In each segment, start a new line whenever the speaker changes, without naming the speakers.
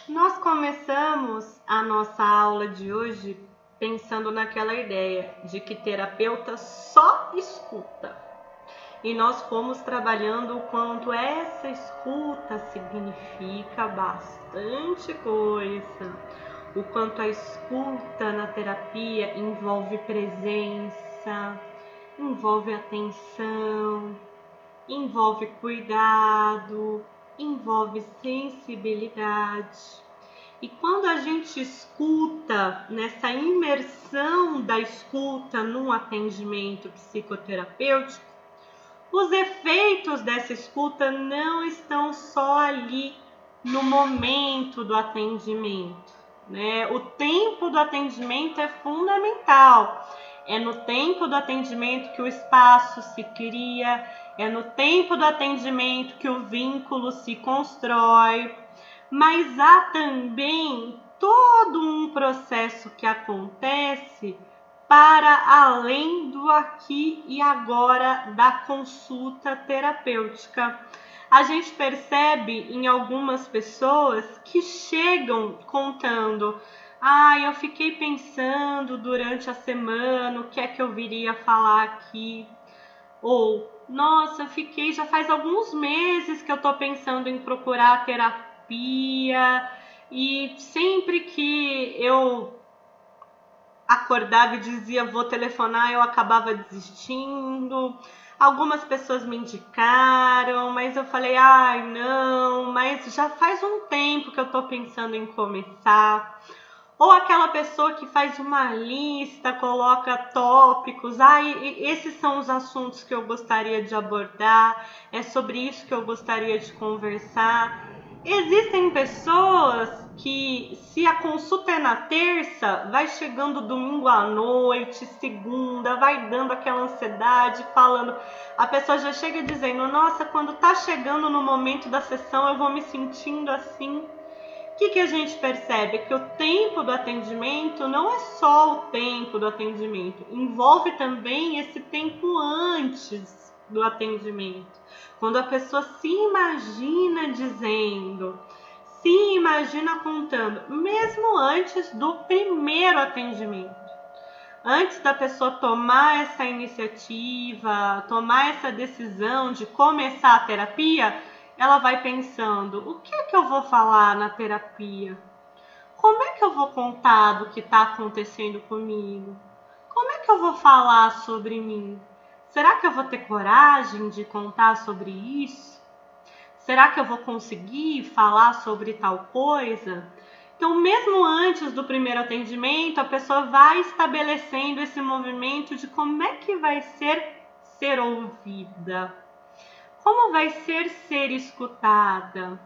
Nós começamos a nossa aula de hoje pensando naquela ideia de que terapeuta só escuta. E nós fomos trabalhando o quanto essa escuta significa bastante coisa. O quanto a escuta na terapia envolve presença, envolve atenção, envolve cuidado, envolve sensibilidade. E quando a gente escuta, nessa imersão da escuta num atendimento psicoterapêutico, os efeitos dessa escuta não estão só ali no momento do atendimento, né? O tempo do atendimento é fundamental. É no tempo do atendimento que o espaço se cria, é no tempo do atendimento que o vínculo se constrói, mas há também todo um processo que acontece para além do aqui e agora da consulta terapêutica. A gente percebe em algumas pessoas que chegam contando: eu fiquei pensando durante a semana o que é que eu viria falar aqui. Ou, nossa, já faz alguns meses que eu tô pensando em procurar terapia e sempre que eu acordava e dizia vou telefonar, eu acabava desistindo. Algumas pessoas me indicaram, mas eu falei, não, mas já faz um tempo que eu tô pensando em começar. Ou aquela pessoa que faz uma lista, coloca tópicos, esses são os assuntos que eu gostaria de abordar, é sobre isso que eu gostaria de conversar. Existem pessoas que, se a consulta é na terça, vai chegando domingo à noite, segunda, vai dando aquela ansiedade, falando. A pessoa já chega dizendo, nossa, quando tá chegando no momento da sessão, eu vou me sentindo assim. O que a gente percebe? Que o tempo do atendimento não é só o tempo do atendimento, envolve também esse tempo antes do atendimento. Quando a pessoa se imagina dizendo, se imagina contando, mesmo antes do primeiro atendimento. Antes da pessoa tomar essa iniciativa, tomar essa decisão de começar a terapia, ela vai pensando, o que é que eu vou falar na terapia? Como é que eu vou contar do que está acontecendo comigo? Como é que eu vou falar sobre mim? Será que eu vou ter coragem de contar sobre isso? Será que eu vou conseguir falar sobre tal coisa? Então, mesmo antes do primeiro atendimento, a pessoa vai estabelecendo esse movimento de como é que vai ser ouvida. Como vai ser escutada?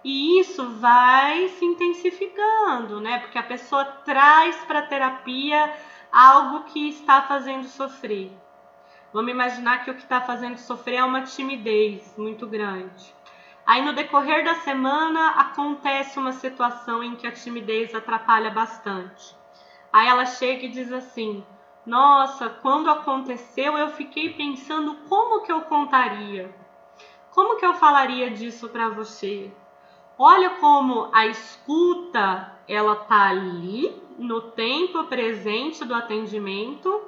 E isso vai se intensificando, né? Porque a pessoa traz para a terapia algo que está fazendo sofrer. Vamos imaginar que o que está fazendo sofrer é uma timidez muito grande. Aí no decorrer da semana acontece uma situação em que a timidez atrapalha bastante. Aí ela chega e diz assim, nossa, quando aconteceu eu fiquei pensando como que eu contaria. Como que eu falaria disso para você? Olha como a escuta, ela tá ali no tempo presente do atendimento,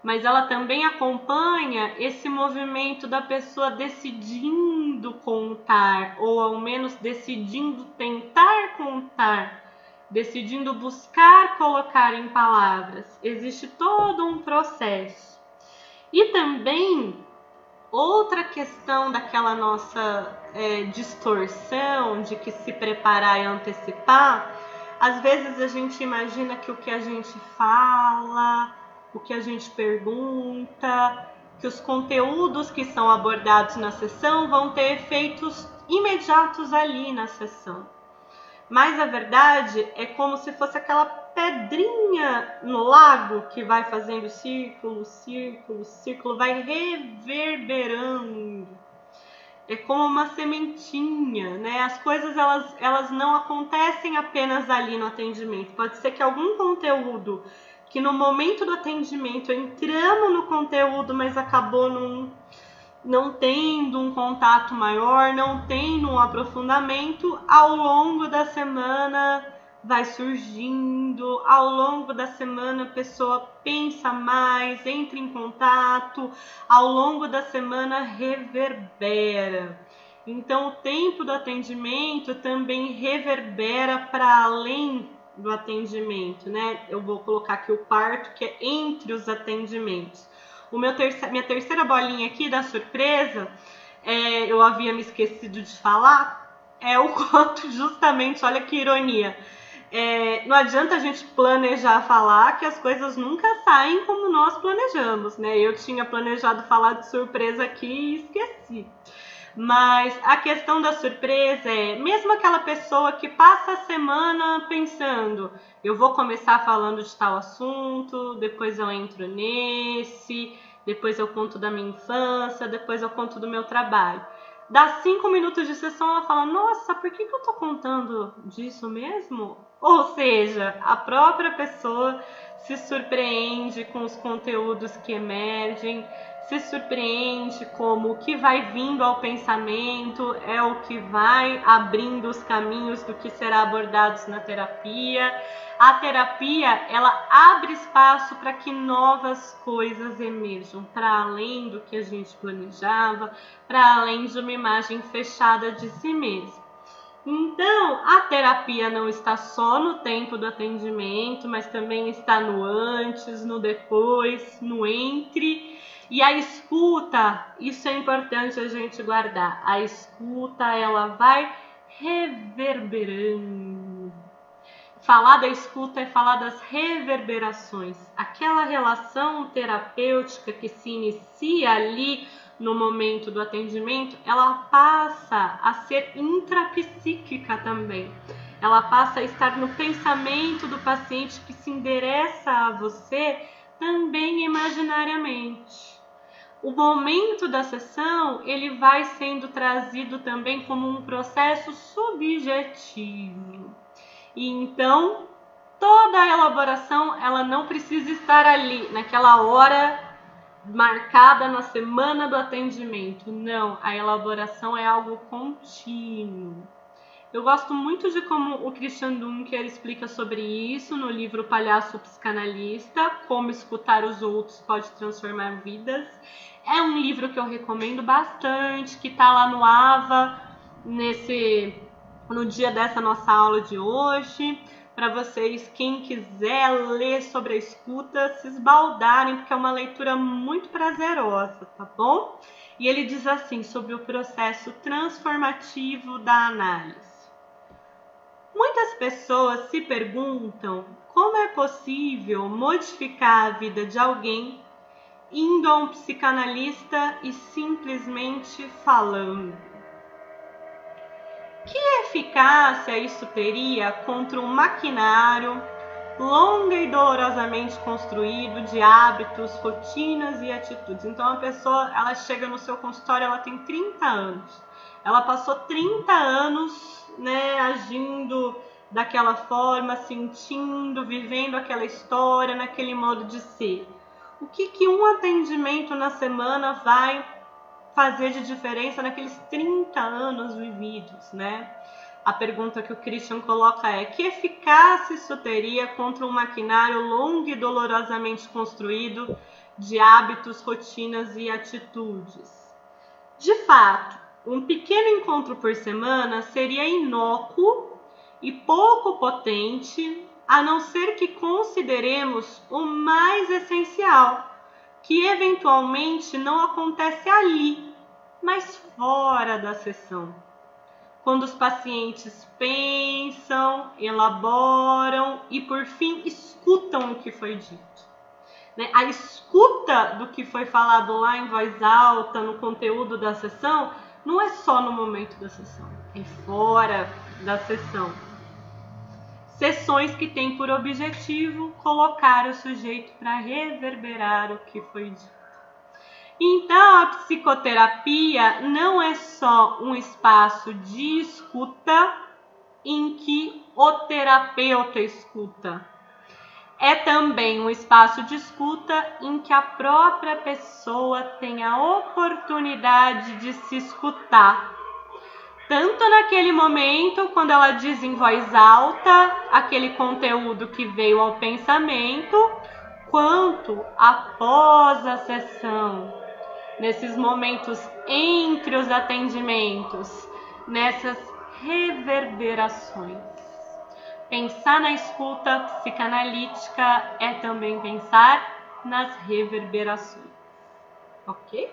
mas ela também acompanha esse movimento da pessoa decidindo contar, ou ao menos decidindo tentar contar, decidindo buscar colocar em palavras. Existe todo um processo. E também outra questão daquela nossa distorção de que se preparar e antecipar, às vezes a gente imagina que o que a gente fala, o que a gente pergunta, que os conteúdos que são abordados na sessão vão ter efeitos imediatos ali na sessão. Mas a verdade é como se fosse aquela pedrinha no lago que vai fazendo círculo, círculo, círculo, vai reverberando. É como uma sementinha, né? As coisas elas não acontecem apenas ali no atendimento. Pode ser que algum conteúdo que no momento do atendimento entramos no conteúdo, mas acabou não tendo um contato maior, não tendo um aprofundamento, ao longo da semana vai surgindo, ao longo da semana a pessoa pensa mais, entra em contato, ao longo da semana reverbera. Então o tempo do atendimento também reverbera para além do atendimento, né? Eu vou colocar aqui o parto, que é entre os atendimentos. Minha terceira bolinha aqui da surpresa, eu havia me esquecido de falar, é o quanto justamente, olha que ironia, não adianta a gente planejar falar que as coisas nunca saem como nós planejamos, né? Eu tinha planejado falar de surpresa aqui e esqueci. Mas a questão da surpresa é, mesmo aquela pessoa que passa a semana pensando, eu vou começar falando de tal assunto, depois eu entro nesse, depois eu conto da minha infância, depois eu conto do meu trabalho. Dá 5 minutos de sessão, ela fala, nossa, por que eu tô contando disso mesmo? Ou seja, a própria pessoa se surpreende com os conteúdos que emergem, se surpreende como o que vai vindo ao pensamento é o que vai abrindo os caminhos do que será abordado na terapia. A terapia, ela abre espaço para que novas coisas emerjam, para além do que a gente planejava, para além de uma imagem fechada de si mesmo. Então, a terapia não está só no tempo do atendimento, mas também está no antes, no depois, no entre. E a escuta, isso é importante a gente guardar. A escuta, ela vai reverberando. Falar da escuta é falar das reverberações. Aquela relação terapêutica que se inicia ali no momento do atendimento, ela passa a ser intrapsíquica também. Ela passa a estar no pensamento do paciente que se endereça a você também imaginariamente. O momento da sessão, ele vai sendo trazido também como um processo subjetivo. E então, toda a elaboração, ela não precisa estar ali, naquela hora marcada na semana do atendimento. Não, a elaboração é algo contínuo. Eu gosto muito de como o Christian Dunker explica sobre isso no livro Palhaço Psicanalista, Como Escutar os Outros Pode Transformar Vidas. É um livro que eu recomendo bastante, que está lá no AVA, no dia dessa nossa aula de hoje. Para vocês, quem quiser ler sobre a escuta, se esbaldarem, porque é uma leitura muito prazerosa, tá bom? E ele diz assim, sobre o processo transformativo da análise. Muitas pessoas se perguntam como é possível modificar a vida de alguém indo a um psicanalista e simplesmente falando. Que eficácia isso teria contra um maquinário longo e dolorosamente construído de hábitos, rotinas e atitudes? Então a pessoa, ela chega no seu consultório, ela tem 30 anos. Ela passou 30 anos, né, agindo daquela forma, sentindo, vivendo aquela história, naquele modo de ser. O que um atendimento na semana vai fazer de diferença naqueles 30 anos vividos, né? A pergunta que o Christian coloca é: que eficácia isso teria contra um maquinário longo e dolorosamente construído de hábitos, rotinas e atitudes? De fato, um pequeno encontro por semana seria inócuo e pouco potente, a não ser que consideremos o mais essencial, que eventualmente não acontece ali, mas fora da sessão. Quando os pacientes pensam, elaboram e, por fim, escutam o que foi dito. A escuta do que foi falado lá em voz alta, no conteúdo da sessão, não é só no momento da sessão, é fora da sessão. Sessões que têm por objetivo colocar o sujeito para reverberar o que foi dito. Então, a psicoterapia não é só um espaço de escuta em que o terapeuta escuta. é também um espaço de escuta em que a própria pessoa tem a oportunidade de se escutar. Tanto naquele momento, quando ela diz em voz alta aquele conteúdo que veio ao pensamento, quanto após a sessão, nesses momentos entre os atendimentos, nessas reverberações. Pensar na escuta psicanalítica é também pensar nas reverberações, ok?